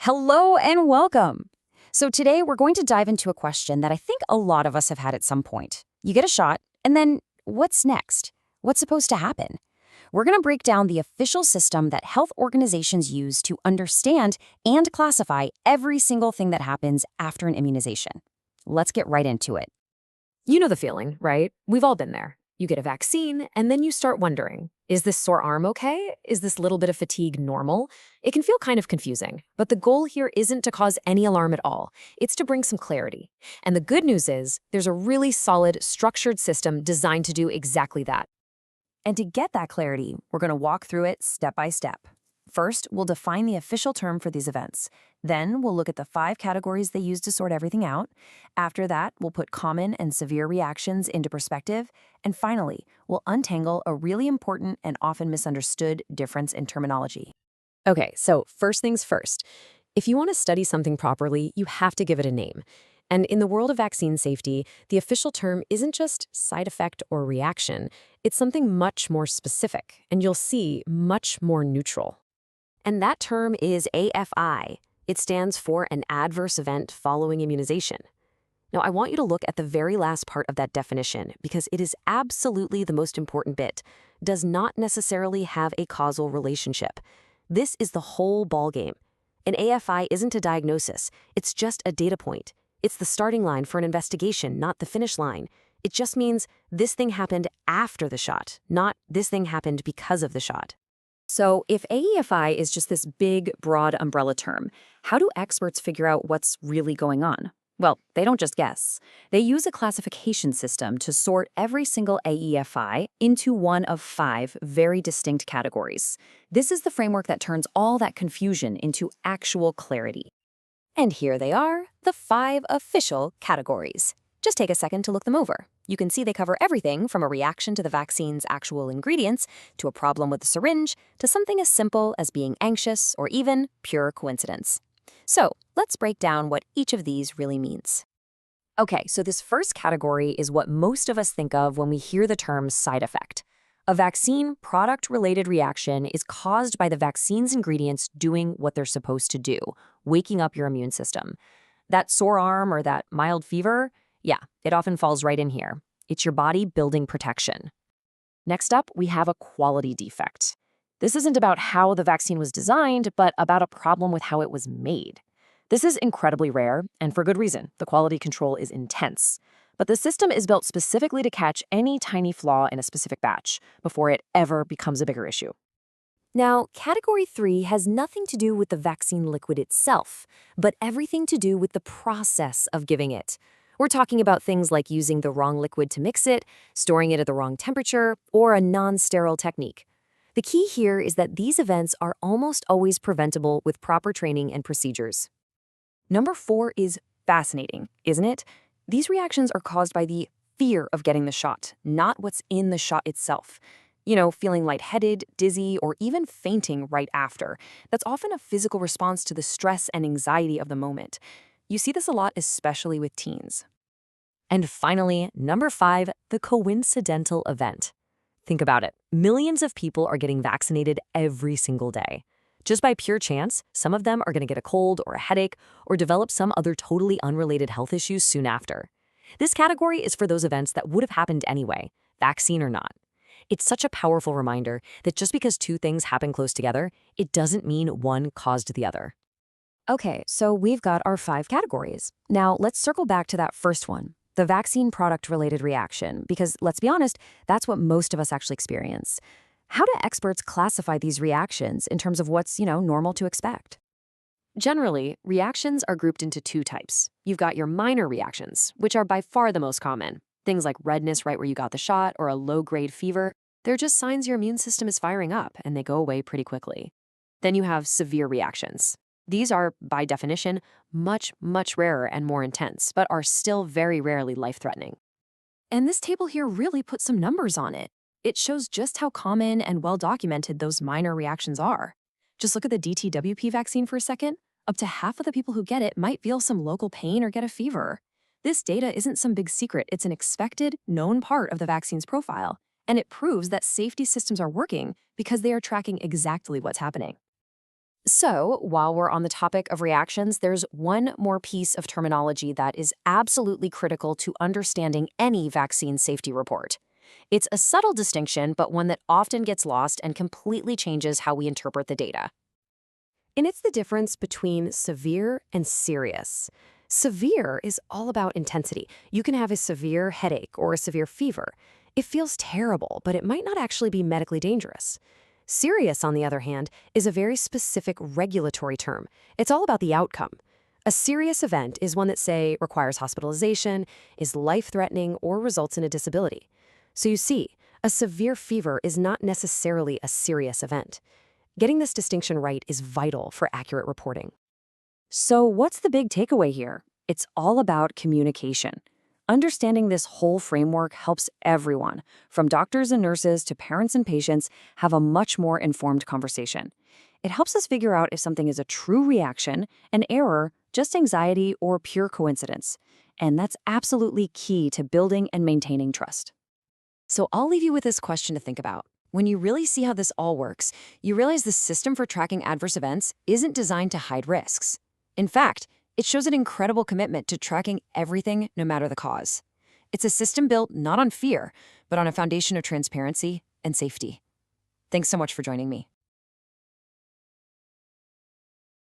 Hello and welcome. So today we're going to dive into a question that I think a lot of us have had at some point. You get a shot, and then what's next? What's supposed to happen? We're going to break down the official system that health organizations use to understand and classify every single thing that happens after an immunization. Let's get right into it. You know the feeling, right? We've all been there. You get a vaccine, and then you start wondering, is this sore arm okay? Is this little bit of fatigue normal? It can feel kind of confusing, but the goal here isn't to cause any alarm at all. It's to bring some clarity. And the good news is, there's a really solid, structured system designed to do exactly that. And to get that clarity, we're going to walk through it step by step. First, we'll define the official term for these events. Then, we'll look at the 5 categories they use to sort everything out. After that, we'll put common and severe reactions into perspective. And finally, we'll untangle a really important and often misunderstood difference in terminology. Okay, so first things first. If you want to study something properly, you have to give it a name. And in the world of vaccine safety, the official term isn't just side effect or reaction. It's something much more specific, and you'll see much more neutral. And that term is AFI. It stands for an adverse event following immunization. Now, I want you to look at the very last part of that definition because it is absolutely the most important bit. Does not necessarily have a causal relationship. This is the whole ballgame. An AFI isn't a diagnosis. It's just a data point. It's the starting line for an investigation, not the finish line. It just means this thing happened after the shot, not this thing happened because of the shot. So if AEFI is just this big, broad umbrella term, how do experts figure out what's really going on? Well, they don't just guess. They use a classification system to sort every single AEFI into one of 5 very distinct categories. This is the framework that turns all that confusion into actual clarity. And here they are, the 5 official categories. Just take a second to look them over. You can see they cover everything from a reaction to the vaccine's actual ingredients, to a problem with the syringe, to something as simple as being anxious or even pure coincidence. So let's break down what each of these really means. Okay, so this first category is what most of us think of when we hear the term side effect. A vaccine product-related reaction is caused by the vaccine's ingredients doing what they're supposed to do, waking up your immune system. That sore arm or that mild fever, yeah, it often falls right in here. It's your body building protection. Next up, we have a quality defect. This isn't about how the vaccine was designed, but about a problem with how it was made. This is incredibly rare, and for good reason. The quality control is intense. But the system is built specifically to catch any tiny flaw in a specific batch before it ever becomes a bigger issue. Now, Category 3 has nothing to do with the vaccine liquid itself, but everything to do with the process of giving it. We're talking about things like using the wrong liquid to mix it, storing it at the wrong temperature, or a non-sterile technique. The key here is that these events are almost always preventable with proper training and procedures. Number 4 is fascinating, isn't it? These reactions are caused by the fear of getting the shot, not what's in the shot itself. You know, feeling lightheaded, dizzy, or even fainting right after. That's often a physical response to the stress and anxiety of the moment. You see this a lot, especially with teens. And finally, number 5, the coincidental event. Think about it. Millions of people are getting vaccinated every single day. Just by pure chance, some of them are going to get a cold or a headache or develop some other totally unrelated health issues soon after. This category is for those events that would have happened anyway, vaccine or not. It's such a powerful reminder that just because 2 things happen close together, it doesn't mean one caused the other. Okay, so we've got our 5 categories. Now let's circle back to that first one, the vaccine product-related reaction, because let's be honest, that's what most of us actually experience. How do experts classify these reactions in terms of what's, normal to expect? Generally, reactions are grouped into 2 types. You've got your minor reactions, which are by far the most common. Things like redness right where you got the shot or a low-grade fever. They're just signs your immune system is firing up, and they go away pretty quickly. Then you have severe reactions. These are, by definition, much, much rarer and more intense, but are still very rarely life-threatening. And this table here really puts some numbers on it. It shows just how common and well-documented those minor reactions are. Just look at the DTWP vaccine for a second. Up to half of the people who get it might feel some local pain or get a fever. This data isn't some big secret. It's an expected, known part of the vaccine's profile, and it proves that safety systems are working because they are tracking exactly what's happening. So, while we're on the topic of reactions, there's one more piece of terminology that is absolutely critical to understanding any vaccine safety report. It's a subtle distinction, but one that often gets lost and completely changes how we interpret the data. And it's the difference between severe and serious. Severe is all about intensity. You can have a severe headache or a severe fever. It feels terrible, but it might not actually be medically dangerous. Serious, on the other hand, is a very specific regulatory term. It's all about the outcome. A serious event is one that, say, requires hospitalization, is life-threatening, or results in a disability. So you see, a severe fever is not necessarily a serious event. Getting this distinction right is vital for accurate reporting. So, what's the big takeaway here? It's all about communication. Understanding this whole framework helps everyone, from doctors and nurses to parents and patients, have a much more informed conversation. It helps us figure out if something is a true reaction, an error, just anxiety, or pure coincidence. And that's absolutely key to building and maintaining trust. So I'll leave you with this question to think about. When you really see how this all works, you realize the system for tracking adverse events isn't designed to hide risks. In fact, it shows an incredible commitment to tracking everything no matter the cause. It's a system built not on fear, but on a foundation of transparency and safety. Thanks so much for joining me.